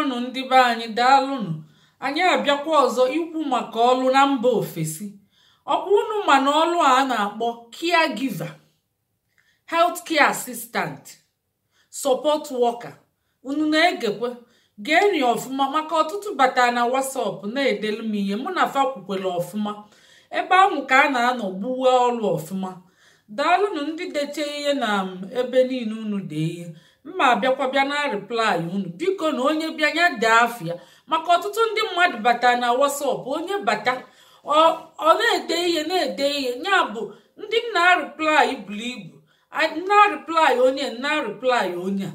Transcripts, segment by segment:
nụ ndị be anyị daalụnụ. Anyị abịakwa ọzọ ikwu maka ọlụ na mba ofesi. Ọkwa unu ma na ọlụ a na-akpọ caregiver, healthcare assistant, support worker. Unu na-egekwe geenị ọfụma maka ọtụtụ bata na WhatsApp na-edelu m ihe mụ na fa kwukwere ọfụma. Ebe ahụ ka a na-anọ gbuwe ọlụ ọfụma. Daalụnụ ndị deche ihe na ebe niile unu dee ihe. Mma abịakwa bịa na reply unu biko na onye bịa ya dee afịa maka ọtụtụ ndị mmadụ bata na WhatsApp onye bata ọ na-ede ihe ya bụ ndị na-reply buru ibu na-reply onye a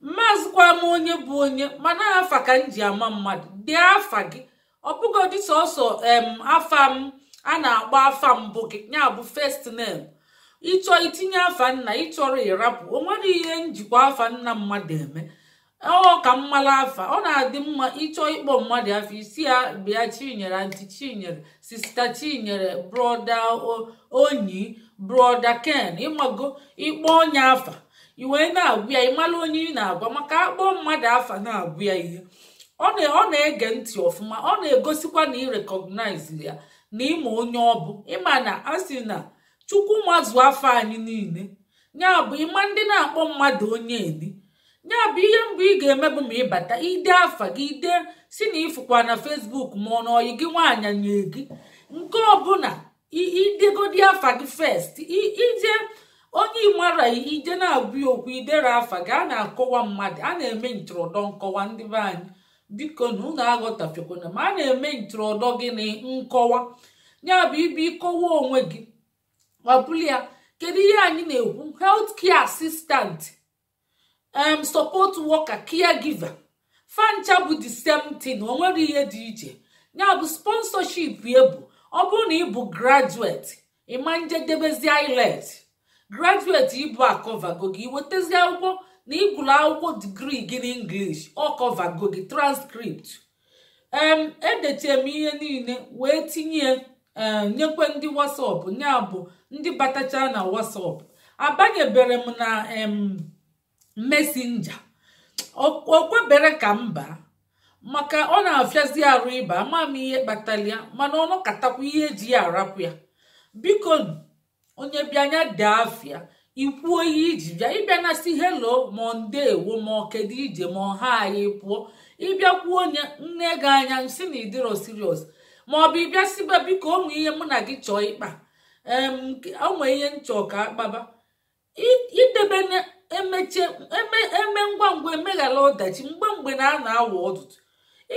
mmazịkwa m onye bụ onye mana afa ka m ji ama mmadụ dee afa gị ọ bụgodị sọsọ afa m a na-agba afa mbụ gị ya bụ first name. Ịchọ itinye afa nna ịchọrọ ịrapụ o nwere ihe njikwa afa nna mmadụ eme ọ ka mmala afa ọ na-adị mma ịchọ ịkpọ mmadụ afa isi ya bịa Chinyere, anti Chinyere, sista Chinyere, broda Onyi, broda Ken, ịmago ịkpọ onye afa iwe na-agwụ ya ịmala onye ị na-agwa maka akpọ mmadụ afa na-agwụ ya ihe ọ na-ege ntị ọfụma ọ na-egosikwa na ịrekọgnaiz ya na ịma onye ọ bụ ịma na a sị na Chukwu mazụ afọ anyị niile ya bụ ịma ndị na-akpọ mmadụ onye edi ya bụ ihe mbụ ị ga-eme bụ ma ịbata ide afa gị ide si na ịfụkwa na Facebook ma ọ na ọyị gị nwaanyị nye gị nke ọbụla idegodi afa gị first ije onye ịmara ije na-agwụ okwu idere afa gị a na-akọwa mmadụ a na-eme ntụrụndọ nkọwa ndị be anyị biko na unu aghọtafekwana ma a na-eme ntụrụndọ gị na nkọwa ya bụ ibe ịkọwa onwe gị ọbụla ya. Kedu ihe anyị na-ekwu? Healthcare assistant, support worker, caregiver, fancha bụ the same thing o nwere ihe dị iche. Ya bụ sponsorship ebu ọ bụrụ na ịbụ graduate ịma njedebezi IELTS graduate ịbụ akọvago gị wetezi akwụkwọ na ịgụrụ akwụkwọ degree gị n'English ọ kọvago gị transcript edeche m ihe niile wee tinye nyekwe ndị WhatsApp ya bụ ndị batacha na WhatsApp abanyebere m na Messenger okwebere ka mba maka ọ na-afịazi arụ ịba ama m ihe kpatara ya mana ọ nọkatakwa ihe eji ya arapụ ya. Biko onye bịanya dee afịa ikwuo ihe iji bịa ịbịa na si hello ma ndewo ma kedu ije ma ha anyị pụọ ịbịa kwuo onye nne gị anya si na ịdịrọ serious ma ọ bụ ịbịa siba biko ụmụ ihe mụ na gị chọọ ịkpa ụmụ ihe nchọ ka akpaba idebe eme ngwa ngwa emeghara ọdachi mgbe na a na-awa ọdụdụ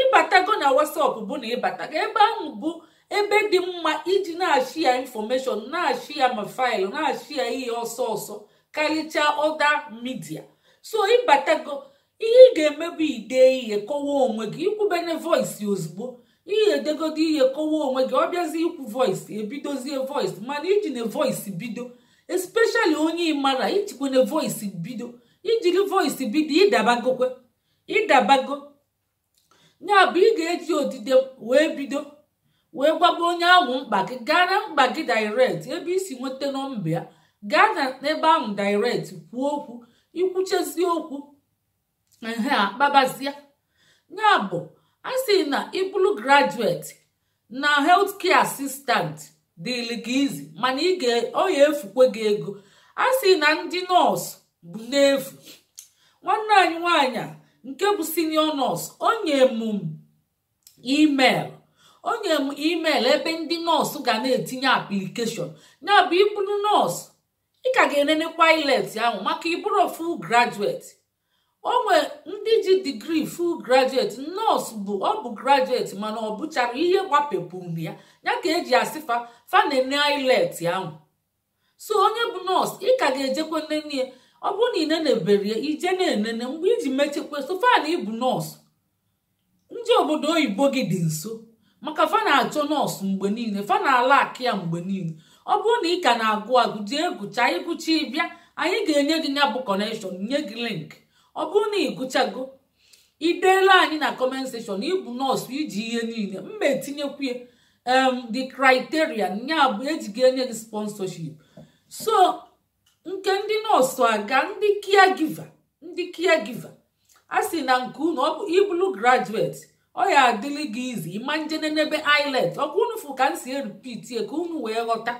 ịbatago na WhatsApp bụ na ịbatago ebe ahụ bụ ebe dị mma iji na-achị ya infọmeshọn na-achị ya ma faịlụ na-achị ya ihe ọsọ karịchaa ọda midia. So ịbatago ihe ị ga-emebu ide ihe kọwa onwe gị ikwubene voice ozugbo ihe edegodi ihe kọwa onwe gị ọ bịazi ikwu voice ebidozie voice mana iji na voice bido especially onye ịmara ijikwene voice bido ijiri voice bido ịdabago ya bụ ị ga-eji odide wee bido wee gwaba onye ahụ mkpa gị gaa na mkpa gị direct ebe isi nweta nọmba ya gaa na ebe ahụ direct kwuo okwu ikwuchezi okwu akpabazia. Ya bụ a sị na ịbụrụ graduate na healthcare assistant dịrị gị izi mana ọ ya efukwe gị ego. A sị na ndị nọọsụ bụ n'efu. Nwanne anyị nwaanyị nke bụ senior nọọsụ onye m email ebe ndị nọọsụ ga na-etinye application. Ya bụ ịbụrụ nọọsụ ị ka ga-enenekwa IELTS ahụ maka ịbụrụ full graduate. Onwe ndị ji degree full graduate nọọsụ ọ bụ graduate mana ọ bụchara ihe gbapepụrụ ya ka eji asị fa na-ene IELTS ahụ. So onye bụ nọọsụ ị ka ga-ejekwe nene ọ bụrụ na ị nenebere ya ije na-enene mgbe iji mechekwa so fa na ịbụ nọọsụ ndị obodo oyibo gị dị nso maka fa na-achọ nọọsụ mgbe niile fa na-ala akị ya mgbe niile. Ọ bụrụ na ị ka na-agụ agụ jee gụcha ịgụcha ịbịa anyị ga-enye gị ya bụ connection nye gị link. Ọ bụrụ na ịgụchago ideela anyị na comment section ịbụ nọọsụ iji ihe niile mma etinyekwu the criteria ya bụ eji ga-enye gị sponsorship. So nke ndị nọọsụ aga ndị caregiver a sị na nke unu ọ bụ ibulu graduate ọ ya adịlị gị izi ịma njene n'ebe islet ọ bụ unu fụ ka m si repeat ka unu wee ghọta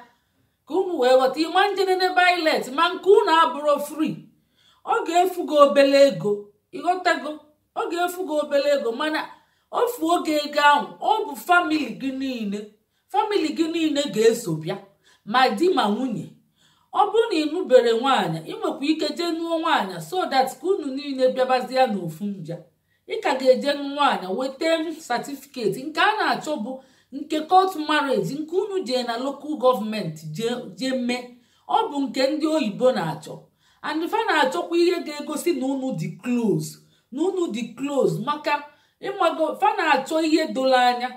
ịma njene n'ebe islet ma nke unu abụrụ free ọ ga-efu gị obele ego ịghọtago ọ ga-efu gị obele ego mana ofu oge ego ahụ ọ bụ famili gị niile ga-eso bịa ma di ma nwunye. Ọ bụrụ na ịnụbere nwaanyị ịnwekwa ike jee nụọ nwaanyị so that ka unu niile bịabazie n'ofu nja. Ị ka ga-eje nwaanyị weta certificate nke a na-achọ bụ nke court marriage nke unu jee na local gọọmenti jee mee. Ọ bụ nke ndị oyibo na-achọ and fa na-achọkwa ihe ga-egosi na unu dị close maka ịmago fa na-achọ ihe doro anya.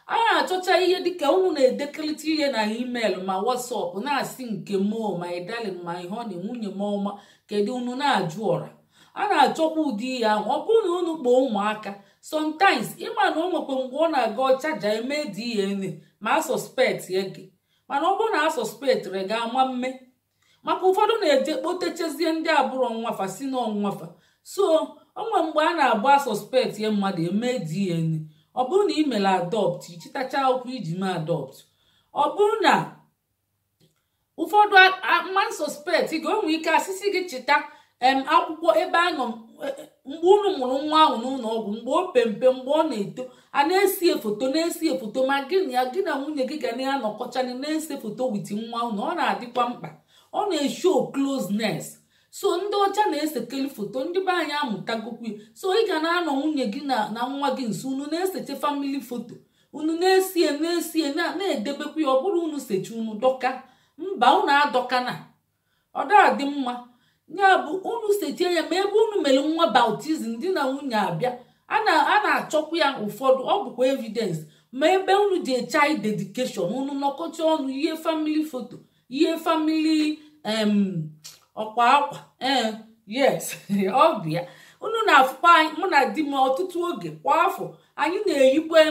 A na-achọcha ihe dịka unu na-edekelite ihe na email ma WhatsApp na-asị nke mo my darling my honey nwunye m ọma kedu unu na-ajụ ọra. A na-achọkwa ụdị ihe ahụ ọ bụrụ na unu kpọọ ụmụaka sometimes ịma na o nwekwa mgbe ọ na-aga ọchaja eme DNA ma a suspect ya gị mana ọ bụrụ na a suspect re ga ama mme maka ụfọdụ na-eje kpotechezie ndị abụrụ nwafa si n'ọnwafa so onwe mgbe a na-agba suspect ya mmadụ eme DNA. Ọ bụrụ na ị mere adopt ichitacha akwụkwọ iji mee adopt ọ bụrụ na ụfọdụ man suspect ga-enwe ike asịsị gị chịta akwụkwọ ebe a nọ mgbe unu mụrụ nwa ahụ n'ụlọ ọgwụ mgbe o pempe mgbe ọ na-eto a na-esi foto ma gị na nwunye gị ga na-anọkọchana na-ese foto wit nwa ahụ na ọ na-adịkwa mkpa ọ na-eshow closeness. So ndị ọcha na-esekeli foto ndị be anyị amụtagokwu so ị ga na-anọ nwunye gị na nwa gị nso unu na-eseche famili foto unu na-esie na-edebekwu ya ọ bụrụ unu seche unu dọka mba unu adọkana ọ dị mma ya bụ unu seche ya ma ebe unu mere nwa baptizim di na nwunye abịa a na-achọkwa ya ụfọdụ ọ bụkwa evidence ma ebe unu ji child dedication unu nọkọcha ọnụ ihe famili foto ihe famili ọkwa akwa yes ọ bịa unu na-afụkwa anyị mụ na di m ọtụtụ oge kwa afọ anyị na-eyikwe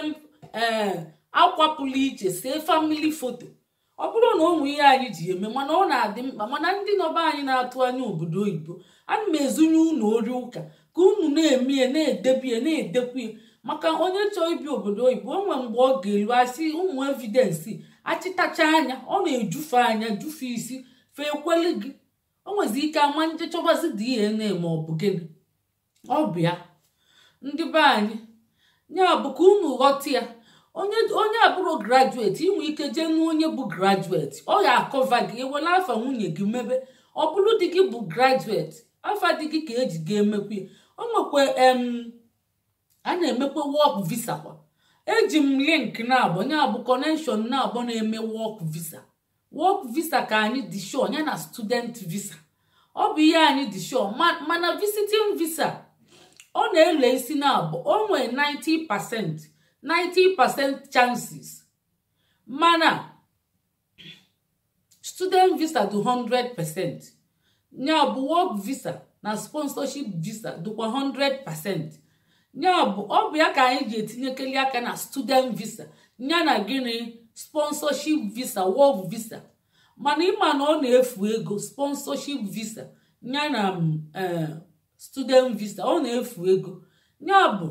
akwa pụrụ iche see famili foto ọ bụrụ na ụmụ ihe anyị ji eme mana ọ na-adị mkpa mana ndị nọba anyị na-atụ anya obodo oyibo ana m ezunye unu ori ụka ka unu na-emie na-edebie na-edekwue maka onye chọọ ibi obodo oyibo o nwere mgbe ọ ga-elu asị ụmụ evidensi achịtacha anya ọ na-ejufe anya jufe isi fe ekweli gị o nwezi ike ama nje chọbazi DNA ma ọ bụ gịnị ọ bịa ndị be anyị ya bụ ka unu ghọta ya onye abụrụ graduate inwe ike jee nụ onye bụ graduate ọ ya akọva gị ewere afa nwunye gị mebe ọ bụrụ di gị bụ graduate afa di gị ka eji ga-emekwa o nwekwa a na-emekwa work visa kwa eji m link na-abụ ya bụ connection na-abụ na-eme work visa ka anyị dị sure ya na student visa ọ bụ ihe anyị dị sure mana visiting visa ọ na-ele isi na-abụ o nwee 90% chances mana student visa dị 100%. Ya bụ work visa na sponsorship visa dịkwa 100%. Ya bụ ọ bụ ya ka anyị ji etinyekeli aka na student visa ya na gịnị sponsorship visa work visa mana ịma na ọ na-efu ego sponsorship visa ya na student visa ọ na-efu ego. Ya bụ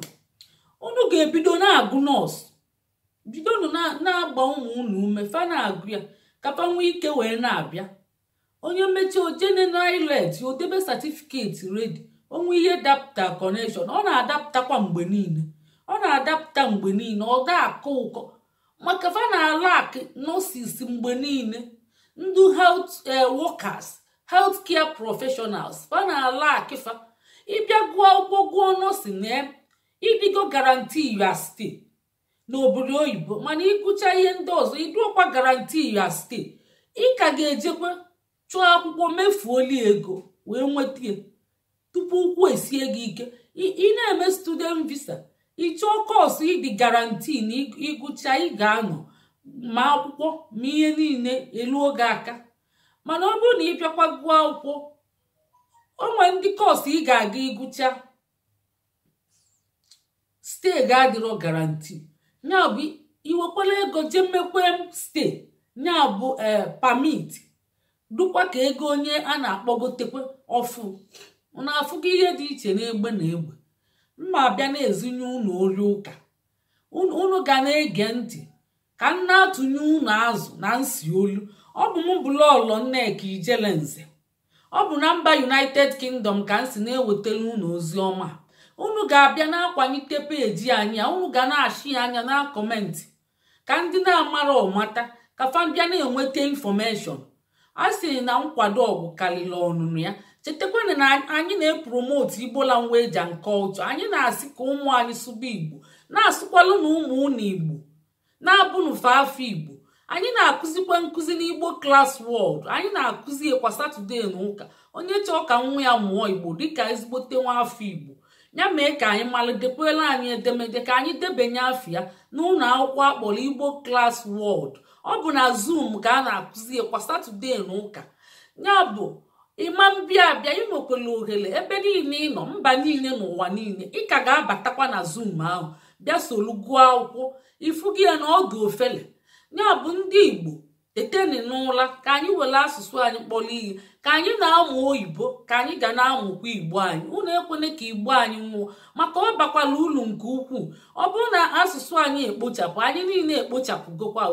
unu ga-ebido na-agụ nọọsụ bido na-agba ụmụ unu ume fa na-agụ ya kapa nwee ike wee na-abịa onye mmechi ojene na ilet o debe certificate ready onwe ihe dapụta connection ọ na-adapụtakwa mgbe niile ọ ga-akọ ụkọ maka fa na-alak nurses mgbe niile ndị health workers healthcare professionals fa na-alak fa ịbịa gụọ akwụkwọ gụọ nọọsụ na ịdịgo guarantee you stay n'obodo oyibo mana ịgụcha ihe ndị ọzọ ịdụọkwa guarantee you stay ị ka ga-ejekwa chụọ akwụkwọ mefuoli ego wee nweta ya tupu ụkwụ esie gị ike ị na-eme student visa ịchọọ kọọsụ ịdị guarantee na ịgụcha ị ga-anọ ma akwụkwọ ma ihe niile eluo gị aka mana ọ bụrụ na ị bịakwa gụọ akwụkwọ o nwere ndị kọọsụ ị ga-aga ịgụcha stay ga-adịrọ guarantee ya bụ iwekwala ego jee mekwe stay ya bụ permit dukwa ka ego onye a na-akpọgotekwe ọfụ na-afụgo ihe dị iche n'egbe na egbe mma abịa na-ezinye unu ori ụka unu ga na-ege ntị ka m na-atụnye unu azụ na nsi olu. Ọ bụ m bụ Lọlọ Nneka Ijelenze. Ọ bụ na mba United Kingdom ka m si na-ewetara unu ozi ọma. Unu ga-abịa na-akwanyite peji anyị unu ga na-achị anya na kọmentị ka ndị na-amara ọmata ka fa bịa na-enweta infọmeshọn. A sị na nkwado ọgwụ karịrị ọnụnụ ya. Chetakwana na anyị na-epromote Igbo language and culture. Anyị na-asị ka ụmụ anyị sụba Igbo, na-asụkwalụ na ụmụ unu Igbo na-abụnụfe afọ Igbo. Anyị na-akụzikwa nkụzi n'Igbo Class World. Anyị na-akụzi kwa Satọde na ụka. Onye chọọ ka nwa ya mụọ Igbo dịka ezigbote nwa afọ Igbo, ya mee ka anyị malitekwela anyị edemede ka anyị debanye afọ ya n'ụlọ akwụkwọ akpọrọ Igbo Class World. Ọ bụ na Zoom ka a na-akụzi kwa Satọde na ụka. Ya bụ ịma mbịa abịa inwekwala ohere ebe niile ịnọ mba niile n'ụwa niile, ị ka ga-abatakwa na Zoom ahụ bịa solu gụọ akwụkwọ. Ifu gị ya na ọ ga ofele. Ya bụ ndị Igbo teteni n'ụla ka anyị were asụsụ anyị kpọrọ ihe, ka anyị na-amụ oyibo ka anyị ga na-amụkwa Igbo anyị. Unu ekwene ka Igbo anyị nwụọ, maka ọ bakwala ulu nke ukwuu. Ọ bụrụ na asụsụ anyị ekpochapụ, anyị niile ekpochapụgokwa.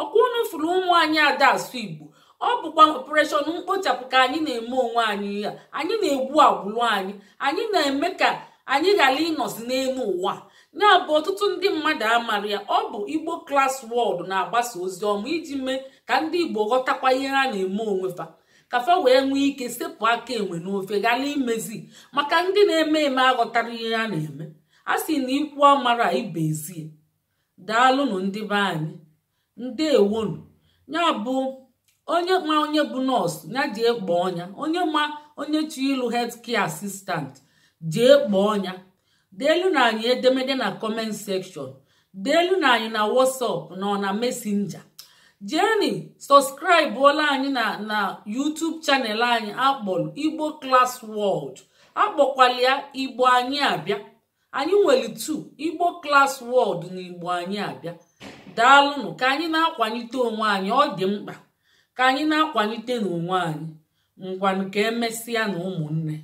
Ọkwa unu fụrụ ụmụ anyị ada asụ Igbo, ọ bụkwa ọpụreshọn mkpochapụ ka anyị na-eme onwe anyị ya. Anyị na-egbu agbụrụ anyị na-eme ka anyị ghara ịnọzi n'elu ụwa. Ya bụ ọtụtụ ndị mmadụ amara ya. Ọ bụ Igbo Class World na-agbasa ozi ọma iji mee ka ndị Igbo ghọtakwa ihe ha na-eme onwe fa, ka fa wee nwee ike sepụ aka enwe n'ofe ghara imezi. Maka ndị na-eme aghọtara ihe ha na-eme. A sị na ikwu amara ibe ezie. Daalụnụ ndị be anyị, ndewonu. Ya bụ onye ma onye bụ nọọsụ ya jee kpọọ ọnya, onye ma onye chọrọ ịlụ Heathcare Assistant jee kpọọ ọnya. Deelu na anyị edemede na comment section, deelu na anyị na WhatsApp na Messenger. Jeeni subscribe ola anyị na YouTube channel anyị akpọrọ Igbo Class World. Akpọkwala ya Igbo anyị abịa. Anyị nwere 2 Igbo Class World na Igbo anyị abịa. Daalụnụ, ka anyị na-akwanyite onwe anyị, ọ dị mkpa ka anyị na-akwanyite n'onwe anyị. Ngwanụ ka emesịa na ụmụnne.